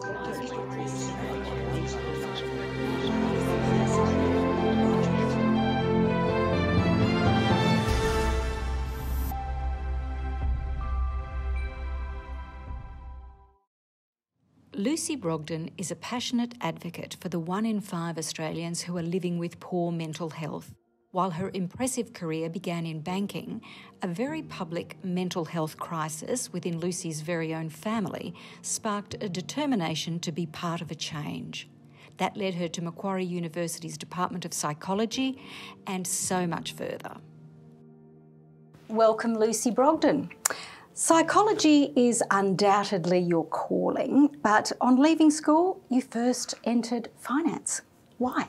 Lucy Brogden is a passionate advocate for the 1 in 5 Australians who are living with poor mental health. While her impressive career began in banking, a very public mental health crisis within Lucy's very own family sparked a determination to be part of a change. That led her to Macquarie University's Department of Psychology and so much further. Welcome, Lucy Brogden. Psychology is undoubtedly your calling, but on leaving school, you first entered finance. Why?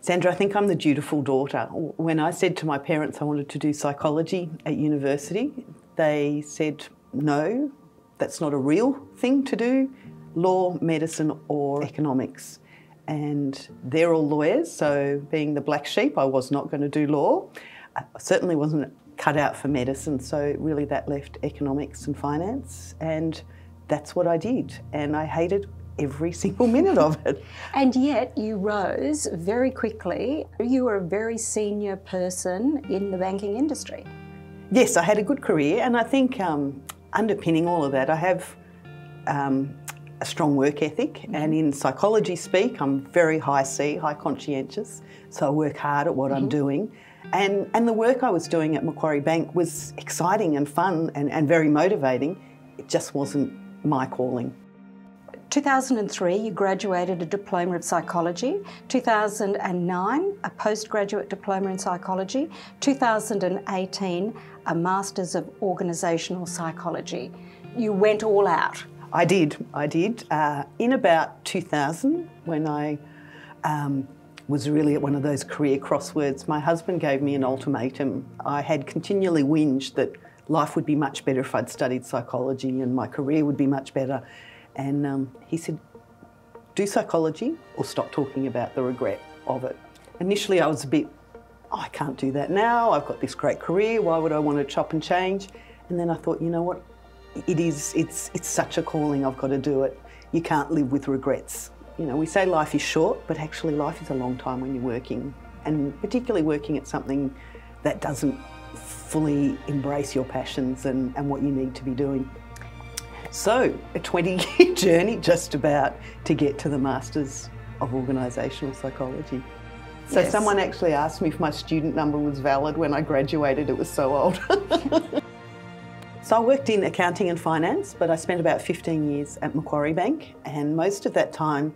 Sandra, I think I'm the dutiful daughter. When I said to my parents I wanted to do psychology at university, they said, no, that's not a real thing to do, law, medicine or economics. And they're all lawyers, so being the black sheep, I was not going to do law. I certainly wasn't cut out for medicine, so really that left economics and finance, and that's what I did, and I hated every single minute of it. And yet you rose very quickly. You were a very senior person in the banking industry. Yes, I had a good career, and I think underpinning all of that, I have a strong work ethic, and in psychology speak, I'm very high C, high conscientious, so I work hard at what I'm doing. And the work I was doing at Macquarie Bank was exciting and fun and very motivating. It just wasn't my calling. 2003, you graduated a Diploma of Psychology. 2009, a postgraduate Diploma in Psychology. 2018, a Masters of Organisational Psychology. You went all out. I did. In about 2000, when I was really at one of those career crosswords, my husband gave me an ultimatum. I had continually whinged that life would be much better if I'd studied psychology and my career would be much better. And he said, do psychology or stop talking about the regret of it. Initially I was a bit, I can't do that now, I've got this great career, why would I want to chop and change? And then I thought, you know what, it's such a calling, I've got to do it. You can't live with regrets. You know, we say life is short, but actually life is a long time when you're working, and particularly working at something that doesn't fully embrace your passions and what you need to be doing. So, a 20-year journey just about to get to the Masters of Organisational Psychology. So yes. Someone actually asked me if my student number was valid when I graduated, it was so old. So I worked in accounting and finance, but I spent about 15 years at Macquarie Bank, and most of that time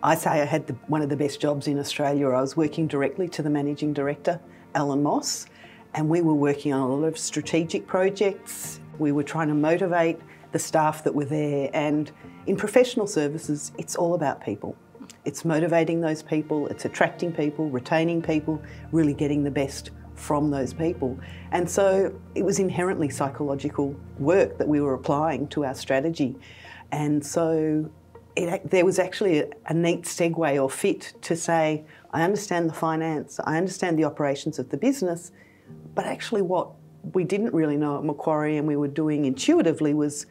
I say I had one of the best jobs in Australia. I was working directly to the Managing Director, Alan Moss, and we were working on a lot of strategic projects. We were trying to motivate the staff that were there, and in professional services, it's all about people. It's motivating those people, it's attracting people, retaining people, really getting the best from those people. And so it was inherently psychological work that we were applying to our strategy. And so there was actually a neat segue or fit to say, I understand the finance, I understand the operations of the business, but actually what we didn't really know at Macquarie and we were doing intuitively was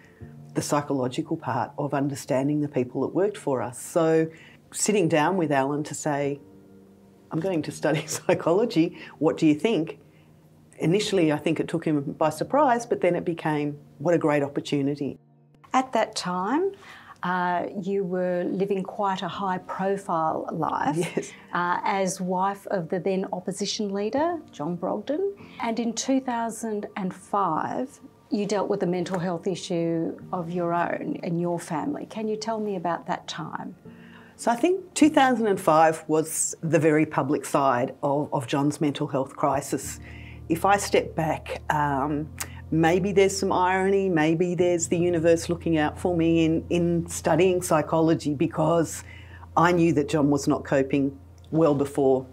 the psychological part of understanding the people that worked for us. So sitting down with Alan to say, I'm going to study psychology, what do you think? Initially, I think it took him by surprise, but then it became, what a great opportunity. At that time, you were living quite a high-profile life. Yes. As wife of the then opposition leader, John Brogden. And in 2005, you dealt with a mental health issue of your own in your family. Can you tell me about that time? So I think 2005 was the very public side of John's mental health crisis. If I step back, maybe there's some irony, maybe there's the universe looking out for me in studying psychology, because I knew that John was not coping well before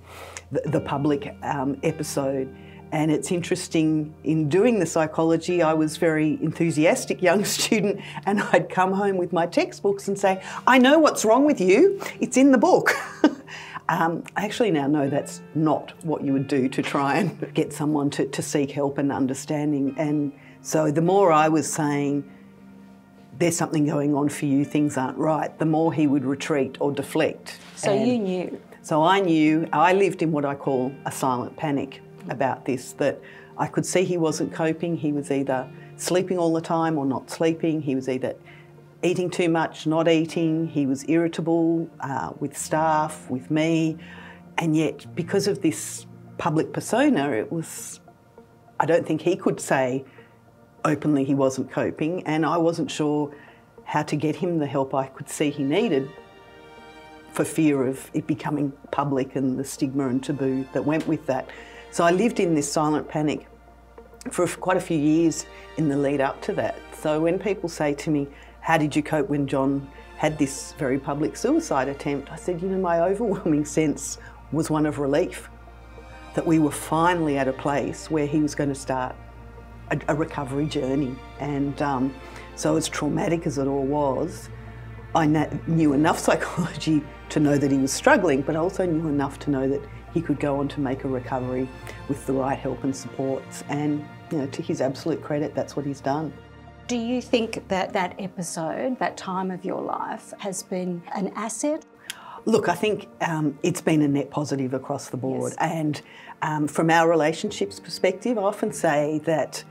the public episode. And it's interesting, in doing the psychology, I was a very enthusiastic young student, and I'd come home with my textbooks and say, I know what's wrong with you, it's in the book. I actually now know that's not what you would do to try and get someone to seek help and understanding. And so the more I was saying, there's something going on for you, things aren't right, the more he would retreat or deflect. So you knew? So I knew. I lived in what I call a silent panic about this, that I could see he wasn't coping. He was either sleeping all the time or not sleeping. He was either eating too much, not eating. He was irritable with staff, with me. And yet, because of this public persona, I don't think he could say openly he wasn't coping, and I wasn't sure how to get him the help I could see he needed for fear of it becoming public and the stigma and taboo that went with that. So I lived in this silent panic for quite a few years in the lead up to that. So when people say to me, how did you cope when John had this very public suicide attempt? I said, my overwhelming sense was one of relief, that we were finally at a place where he was going to start a recovery journey. And so as traumatic as it all was, I knew enough psychology to know that he was struggling, but I also knew enough to know that he could go on to make a recovery with the right help and supports. And to his absolute credit, that's what he's done. Do you think that that episode, that time of your life, has been an asset? Look, I think it's been a net positive across the board. Yes. And from our relationships perspective, I often say that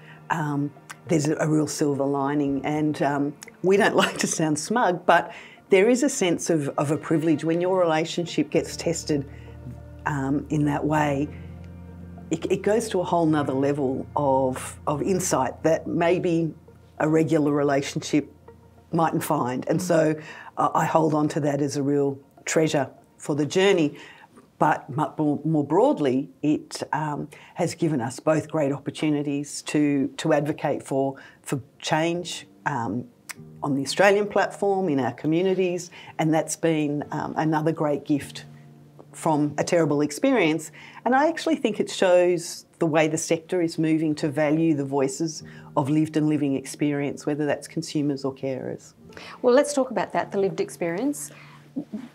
there's a real silver lining, and we don't like to sound smug, but there is a sense of a privilege when your relationship gets tested in that way. It goes to a whole nother level of insight that maybe a regular relationship mightn't find. And so I hold on to that as a real treasure for the journey. But more broadly, it has given us both great opportunities to advocate for change on the Australian platform, in our communities, and that's been another great gift from a terrible experience. And I actually think it shows the way the sector is moving to value the voices of lived and living experience, whether that's consumers or carers. Well, let's talk about that, the lived experience.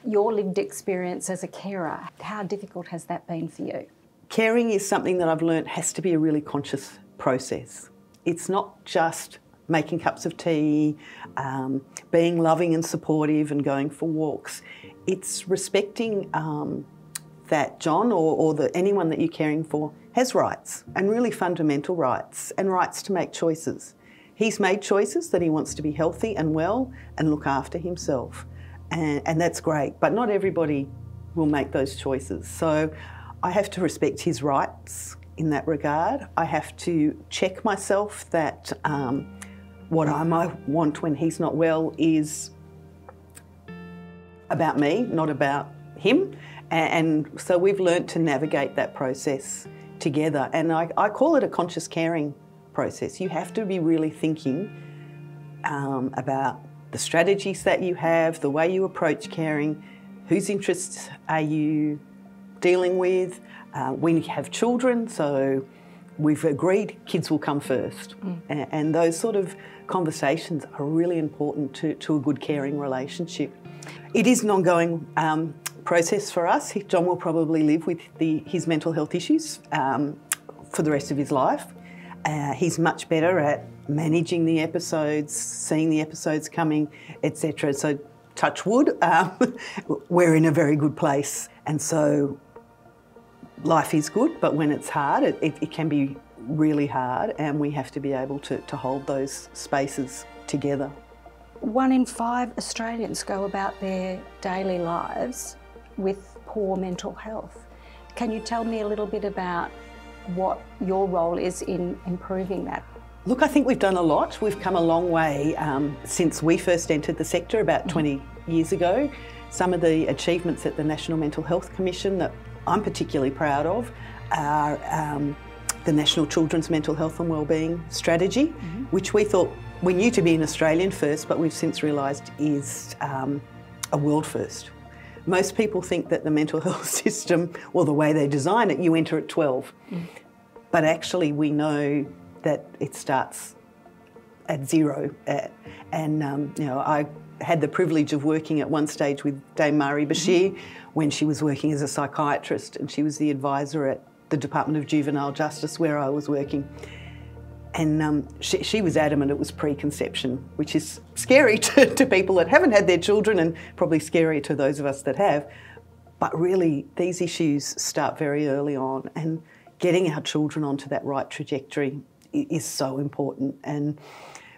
Your lived experience as a carer, how difficult has that been for you? Caring is something that I've learnt has to be a really conscious process. It's not just making cups of tea, being loving and supportive and going for walks. It's respecting that John or anyone that you're caring for has rights, and really fundamental rights, and rights to make choices. He's made choices that he wants to be healthy and well and look after himself. And that's great, but not everybody will make those choices. So I have to respect his rights in that regard. I have to check myself that what I might want when he's not well is about me, not about him. And so we've learnt to navigate that process together. And I call it a conscious caring process. You have to be really thinking about the strategies that you have, the way you approach caring, whose interests are you dealing with. We have children, so we've agreed kids will come first. And those sort of conversations are really important to a good caring relationship. It is an ongoing process for us. John will probably live with his mental health issues for the rest of his life. He's much better at managing the episodes, seeing the episodes coming, etc. So touch wood, we're in a very good place. And so life is good, but when it's hard, it can be really hard, and we have to be able to hold those spaces together. 1 in 5 Australians go about their daily lives with poor mental health. Can you tell me a little bit about what your role is in improving that? Look, I think we've done a lot. We've come a long way since we first entered the sector about 20 years ago. Some of the achievements at the National Mental Health Commission that I'm particularly proud of are the National Children's Mental Health and Wellbeing Strategy, which we knew to be an Australian first, but we've since realised is a world first. Most people think that the mental health system, or the way they design it, you enter at 12. But actually we know that it starts at 0. I had the privilege of working at one stage with Dame Mari Bashir when she was working as a psychiatrist, and she was the advisor at the Department of Juvenile Justice where I was working. And she was adamant it was preconception, which is scary to people that haven't had their children and probably scary to those of us that have. But really, these issues start very early on, and getting our children onto that right trajectory is so important. And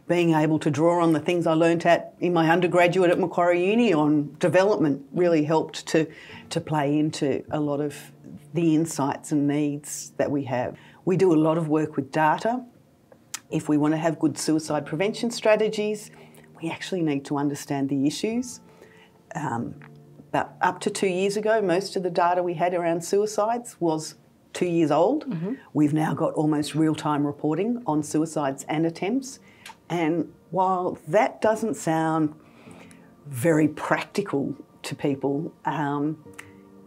being able to draw on the things I learnt in my undergraduate at Macquarie Uni on development really helped to play into a lot of the insights and needs that we have. We do a lot of work with data. If we want to have good suicide prevention strategies, we actually need to understand the issues. But up to 2 years ago, most of the data we had around suicides was 2 years old. Mm-hmm. We've now got almost real-time reporting on suicides and attempts. And while that doesn't sound very practical to people,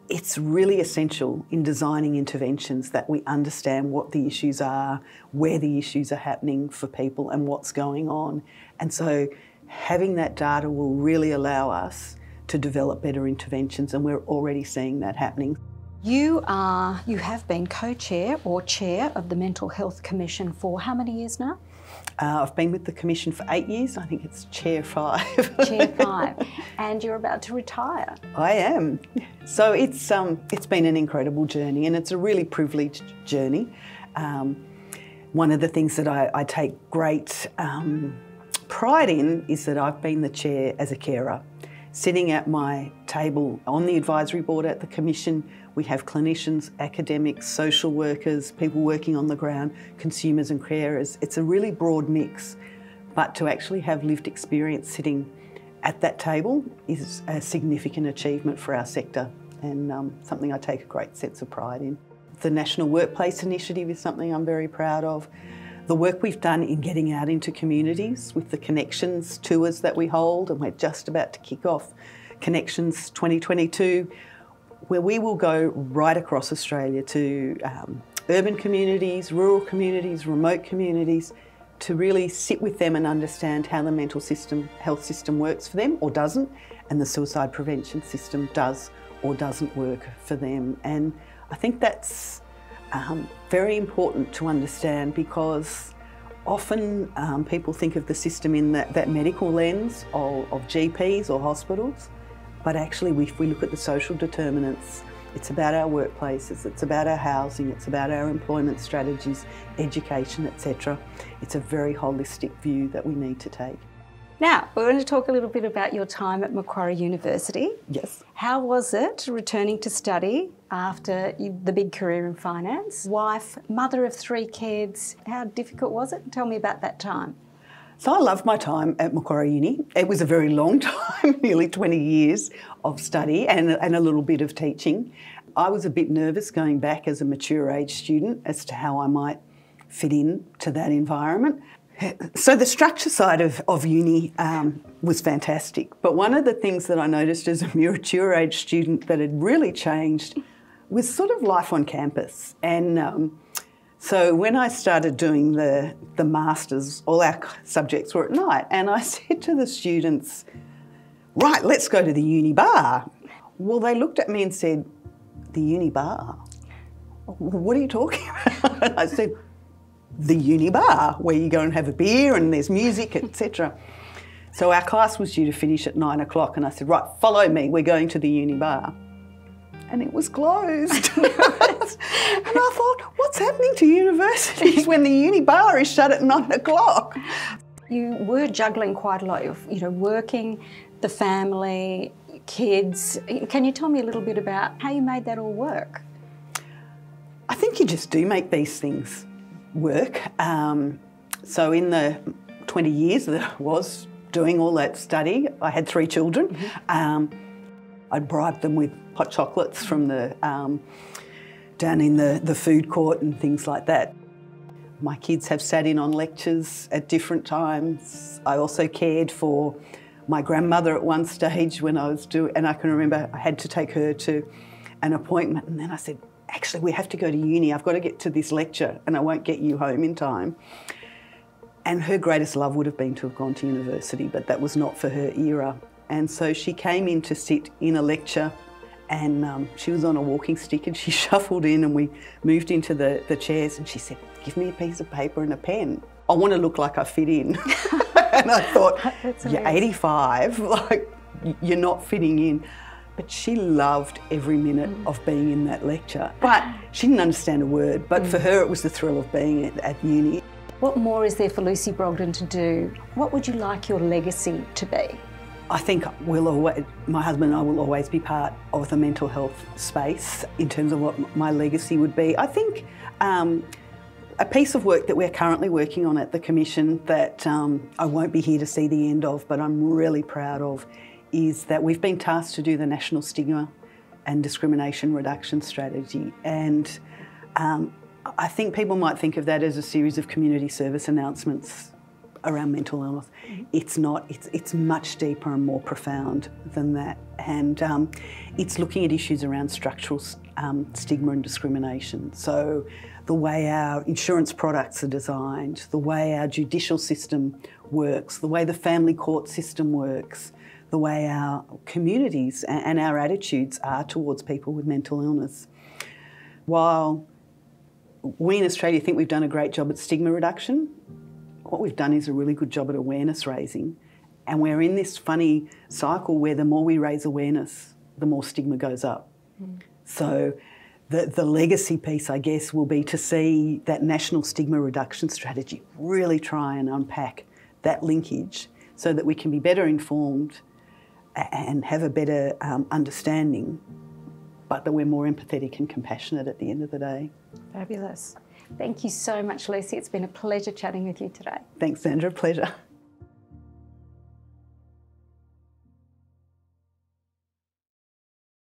it's really essential in designing interventions that we understand what the issues are, where the issues are happening for people and what's going on. And so having that data will really allow us to develop better interventions, and we're already seeing that happening. You have been co-chair or chair of the Mental Health Commission for how many years now? I've been with the Commission for 8 years. I think it's Chair 5. Chair 5. And you're about to retire. I am. So it's been an incredible journey, and it's a really privileged journey. One of the things that I take great pride in is that I've been the chair as a carer. Sitting at my table on the advisory board at the Commission, we have clinicians, academics, social workers, people working on the ground, consumers and carers. It's a really broad mix, but to actually have lived experience sitting at that table is a significant achievement for our sector, and something I take a great sense of pride in. The National Workplace Initiative is something I'm very proud of. The work we've done in getting out into communities with the Connections tours that we hold, and we're just about to kick off Connections 2022, where we will go right across Australia to urban communities, rural communities, remote communities, to really sit with them and understand how the mental health system works for them or doesn't, and the suicide prevention system does or doesn't work for them. And I think that's very important to understand, because often people think of the system in that medical lens of GPs or hospitals, but actually if we look at the social determinants, it's about our workplaces, it's about our housing, it's about our employment strategies, education, etc. It's a very holistic view that we need to take. Now, we're going to talk a little bit about your time at Macquarie University. Yes. How was it returning to study after the big career in finance? Wife, mother of 3 kids. How difficult was it? Tell me about that time. So I loved my time at Macquarie Uni. It was a very long time, nearly 20 years of study and a little bit of teaching. I was a bit nervous going back as a mature age student as to how I might fit in to that environment. So the structure side of uni was fantastic, but one of the things that I noticed as a mature age student that had really changed was sort of life on campus. And so when I started doing the masters, all our subjects were at night, and I said to the students, right, let's go to the uni bar. Well, they looked at me and said, the uni bar? What are you talking about? And I said, the uni bar, where you go and have a beer and there's music, etc. So our class was due to finish at 9 o'clock, and I said, right, follow me, we're going to the uni bar. And it was closed. And I thought, what's happening to universities when the uni bar is shut at 9 o'clock? You were juggling quite a lot of, working, the family, kids. Can you tell me a little bit about how you made that all work? I think you just do make these things work. So in the 20 years that I was doing all that study, I had 3 children. Mm-hmm. I'd bribed them with hot chocolates from down in the food court and things like that. My kids have sat in on lectures at different times. I also cared for my grandmother at one stage when I was and I can remember I had to take her to an appointment, and then I said, actually, we have to go to uni. I've got to get to this lecture and I won't get you home in time. And her greatest love would have been to have gone to university, but that was not for her era. And so she came in to sit in a lecture, and she was on a walking stick, and she shuffled in, and we moved into the chairs, and she said, give me a piece of paper and a pen. I want to look like I fit in. And I thought, you're 85, like, you're not fitting in. But she loved every minute of being in that lecture. But she didn't understand a word, but for her it was the thrill of being at uni. What more is there for Lucy Brogden to do? What would you like your legacy to be? I think my husband and I will always be part of the mental health space in terms of what my legacy would be. I think a piece of work that we're currently working on at the Commission that I won't be here to see the end of, but I'm really proud of, is that we've been tasked to do the National Stigma and Discrimination Reduction Strategy. And I think people might think of that as a series of community service announcements around mental illness. It's not, it's much deeper and more profound than that. And it's looking at issues around structural stigma and discrimination. So the way our insurance products are designed, the way our judicial system works, the way the family court system works, the way our communities and our attitudes are towards people with mental illness. While we in Australia think we've done a great job at stigma reduction, what we've done is a really good job at awareness raising. And we're in this funny cycle where the more we raise awareness, the more stigma goes up. So the legacy piece, I guess, will be to see that national stigma reduction strategy really try and unpack that linkage so that we can be better informed and have a better understanding, but that we're more empathetic and compassionate at the end of the day. Fabulous. Thank you so much, Lucy. It's been a pleasure chatting with you today. Thanks, Sandra. Pleasure.